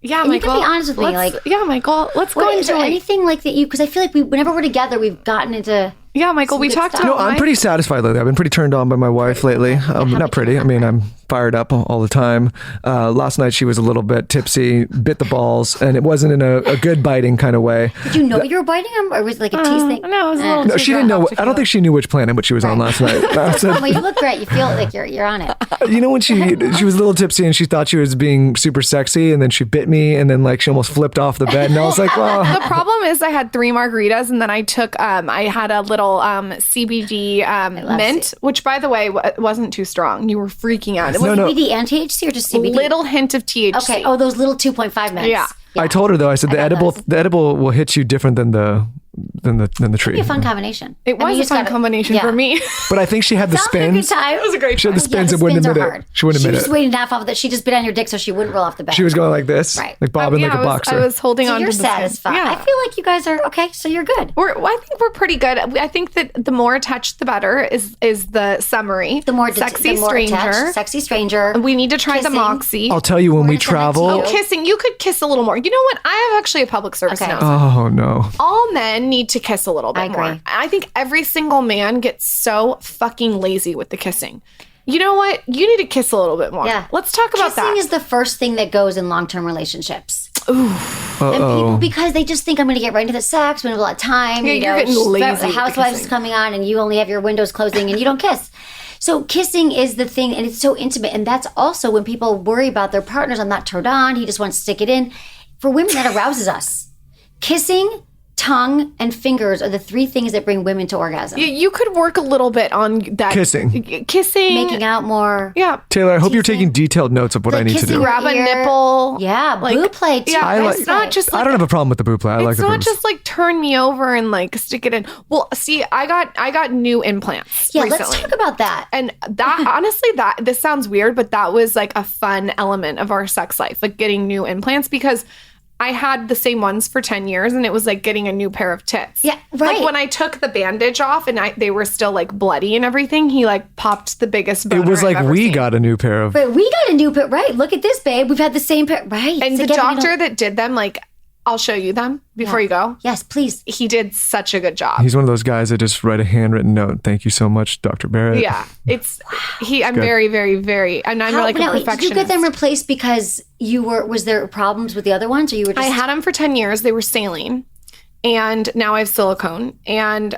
Yeah, and Michael. You can be honest with me, like, yeah, Michael. Let's go into is there anything like that you? Because I feel like whenever we're together, we've gotten into. Yeah, Michael, we talked about. No, I'm pretty satisfied lately. I've been pretty turned on by my wife lately. Not pretty. I mean, I'm fired up all the time. Last night she was a little bit tipsy, bit the balls, and it wasn't in a good biting kind of way. Did you know you were biting him, or was it like a tease thing? No, it was a little. No, she didn't know. I don't think she knew which planet she was on last night. Well, you look great. You feel like you're on it. You know when she was a little tipsy and she thought she was being super sexy, and then she bit me, and then like she almost flipped off the bed, and I was like, well. The problem is I had 3 margaritas, and then I took I had a little CBD mint, which by the way wasn't too strong. You were freaking out. It was CBD and THC or just CBD? Little hint of THC. Okay. Oh, those little 2.5 minutes. Yeah. I told her though. I said the edible will hit you different than the tree. It'd be a fun combination. It was a fun combination for me. But I think she had the spins. It was a great time. She had the spins and wouldn't admit it. She wouldn't admit it. She was waiting to half off that. She just bit on your dick so she wouldn't roll off the bed. She was going like this, right? Like bobbing like a boxer. I was holding on. You're to the satisfied. Yeah. I feel like you guys are okay. So you're good. I think we're pretty good. I think that the more attached, the better. Is the summary. The more sexy the more stranger. Attached, sexy stranger. We need to try the Moxie. I'll tell you when we travel. Oh, kissing. You could kiss a little more. You know what? I have actually a public service announcement. Oh no. All men need to kiss a little bit more. I think every single man gets so fucking lazy with the kissing. You know what? You need to kiss a little bit more. Yeah. Let's talk about that. Kissing is the first thing that goes in long-term relationships. Ooh. And people, because they just think I'm going to get right into the sex. We have a lot of time. Yeah, you're getting lazy. The Housewives is coming on, and you only have your windows closing, and you don't kiss. So kissing is the thing, and it's so intimate. And that's also when people worry about their partners. I'm not turned on. He just wants to stick it in. For women, that arouses us. Kissing, tongue, and fingers are the 3 things that bring women to orgasm. You could work a little bit on that. Kissing. Making out more. Yeah. Taylor, I hope you're taking detailed notes of what I need to do. Grab a nipple. Yeah, boob play too. Yeah, it's not just like, I don't have a problem with the boob play. I like it. It's not just like turn me over and like stick it in. Well, see, I got new implants recently. Let's talk about that. And that honestly, this sounds weird, but that was like a fun element of our sex life, like getting new implants, because I had the same ones for 10 years and it was like getting a new pair of tits. Yeah, right. Like when I took the bandage off and they were still like bloody and everything, he like popped the biggest boner It was like I've ever we seen. got a new pair of. But we got a new pair, right? Look at this, babe. We've had the same pair, right? And the doctor that did them, like, I'll show you them before you go. Yes, please. He did such a good job. He's one of those guys that just write a handwritten note. Thank you so much, Dr. Barrett. Yeah, I'm very, very, very. I'm like a perfectionist. Did you get them replaced because was there problems with the other ones, or you were? I had them for 10 years. They were saline. And now I have silicone. And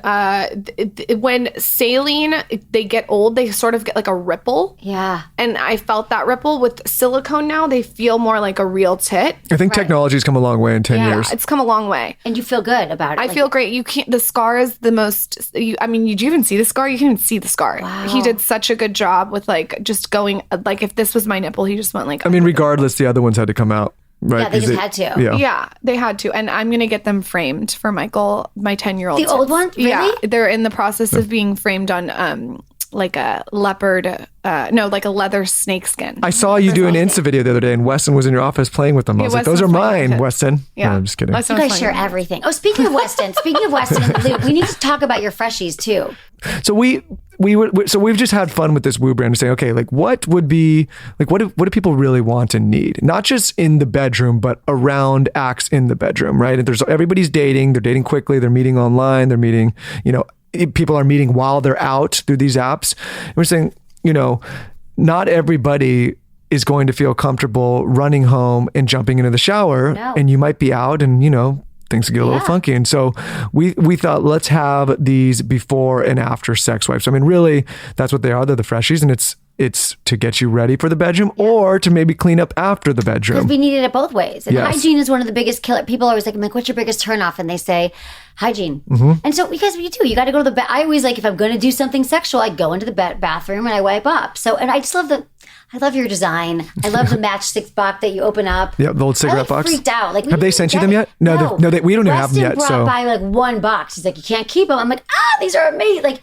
when saline, they get old, they sort of get like a ripple. Yeah. And I felt that ripple. With silicone now, they feel more like a real tit. I think technology's come a long way in 10 years. Yeah, it's come a long way. And you feel good about it. I feel great. You can't. The scar is the most. Did you even see the scar? You can even see the scar. Wow. He did such a good job with like just going. Like if this was my nipple, he just went like. I mean, regardless, the other ones had to come out. Right? Yeah, they just had to. Yeah, they had to. And I'm going to get them framed for Michael, my 10-year-old. The old ones? Really? Yeah. They're in the process of being framed on like a leopard, like a leather snakeskin. I saw you do an Insta video the other day and Weston was in your office playing with them. I was like, those are mine, Weston. Yeah. No, I'm just kidding. You guys share everything. Oh, speaking of Weston and Lube, we need to talk about your freshies too. So we've just had fun with this woo brand, saying, okay, like what would be like what do people really want and need? Not just in the bedroom, but around acts in the bedroom, right? And everybody's dating, they're dating quickly, they're meeting online, they're meeting, people are meeting while they're out through these apps. And we're saying, not everybody is going to feel comfortable running home and jumping into the shower. No. And you might be out and things get a little funky. And so we thought, let's have these before and after sex wipes. I mean, really, that's what they are. They're the freshies. And it's it's to get you ready for the bedroom or to maybe clean up after the bedroom. Because we needed it both ways. And Yes. hygiene is one of the biggest killer. People are always like, I'm like, what's your biggest turnoff? And they say hygiene. Mm-hmm. And so because you do, you got to go to the bed. I always like, if I'm going to do something sexual, I go into the bathroom and I wipe up. So, and I just love I love your design. I love the matchstick box that you open up. Yeah, the old cigarette I box. freaked out. Like, Have they sent you them yet? No, we don't even have them yet. Weston brought by like one box. He's like, you can't keep them. I'm like, these are amazing. Like,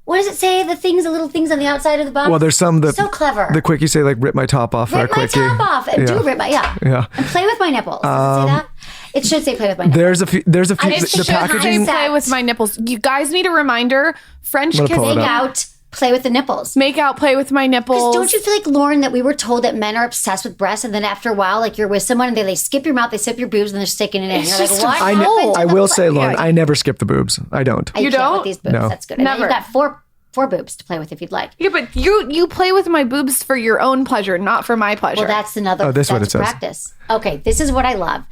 what does it say? The little things on the outside of the box? Well, there's some so clever. The quickie say like rip my top off for a Rip my quickie. top off. And do rip my, Yeah. And play with my nipples. Does it say that? It should say play with my nipples. There's a few. It The should packaging. say play with my nipples. You guys need a reminder. French I'm kiss, gonna pull it make up. out. Play with the nipples. Make out, play with my nipples. Because don't you feel like, Lauren, that we were told that men are obsessed with breasts, and then after a while, like you're with someone and they skip your mouth, they sip your boobs, and they're sticking it in. You're like, what? I will say, Lauren, I never skip the boobs. I don't. You don't? With these boobs. No. That's good. And then Never. you've got four boobs to play with if you'd like. Yeah, but you play with my boobs for your own pleasure, not for my pleasure. Well, that's another. Oh, this is what that's it says. practice. Okay, this is what I love.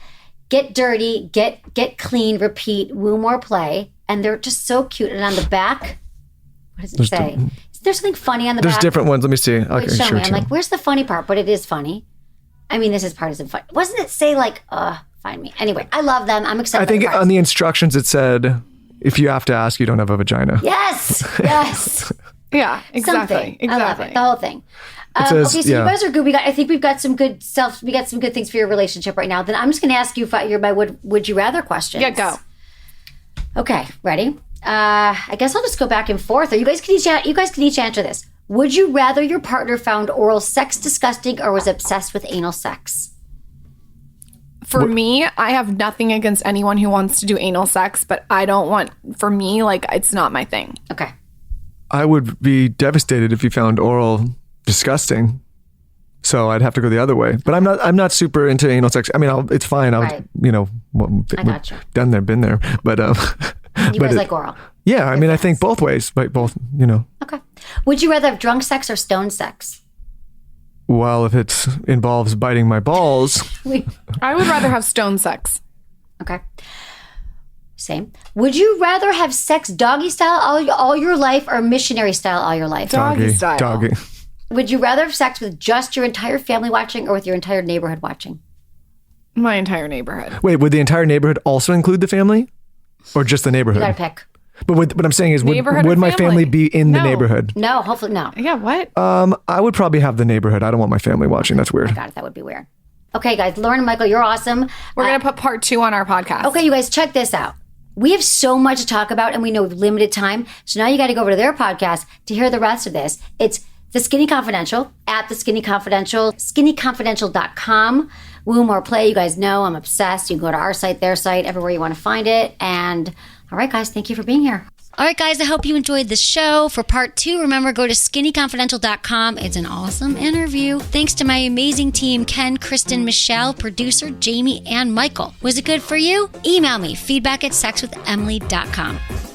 Get dirty, get clean, repeat, woo more play, and they're just so cute. And on the back, what does it say? There's something funny on the There's back. different ones. Let me see. Okay, Wait, show sure, me. I'm like, where's the funny part? But it is funny. I mean, this part isn't funny. Wasn't it say like, find me? Anyway, I love them. I'm excited. I think about the on the instructions it said, if you have to ask, you don't have a vagina. Yes. Yeah, exactly. Something. Exactly. I love it. The whole thing. says, Okay, so yeah. you guys are good. I think we've got some good we got some good things for your relationship right now. Then I'm just going to ask you my would you rather questions. Yeah, go. Okay, ready? I guess I'll just go back and forth. Or you guys can each answer this. Would you rather your partner found oral sex disgusting or was obsessed with anal sex? For me, I have nothing against anyone who wants to do anal sex, but I don't want, for me, like, it's not my thing. Okay. I would be devastated if you found oral disgusting. So I'd have to go the other way. But I'm not super into anal sex. I mean, it's fine. Right. I got you. Done there, been there. But You guys like oral? Yeah, I mean, I think both ways, like both, Okay. Would you rather have drunk sex or stoned sex? Well, if it involves biting my balls, I would rather have stone sex. Okay. Same. Would you rather have sex doggy style all your life or missionary style all your life? Doggy style. Doggy. Would you rather have sex with just your entire family watching or with your entire neighborhood watching? My entire neighborhood. Wait, would the entire neighborhood also include the family? Or just the neighborhood? You gotta pick. But what I'm saying is, would Neighborhood or my family family? be in the No. neighborhood? No, hopefully no. Yeah, what? I would probably have the neighborhood. I don't want my family watching. That's weird. I got it. That would be weird. Okay, guys. Lauren and Michael, you're awesome. We're going to put part 2 on our podcast. Okay, you guys, check this out. We have so much to talk about and we know limited time. So now you got to go over to their podcast to hear the rest of this. It's The Skinny Confidential at The Skinny Confidential, skinnyconfidential.com. Woo more play. You guys know I'm obsessed. You can go to our site, their site, everywhere you want to find it. And all right, guys, thank you for being here. All right, guys, I hope you enjoyed the show. For part 2, remember, go to skinnyconfidential.com. It's an awesome interview. Thanks to my amazing team, Ken, Kristen, Michelle, producer, Jamie, and Michael. Was it good for you? Email me, feedback@sexwithemily.com.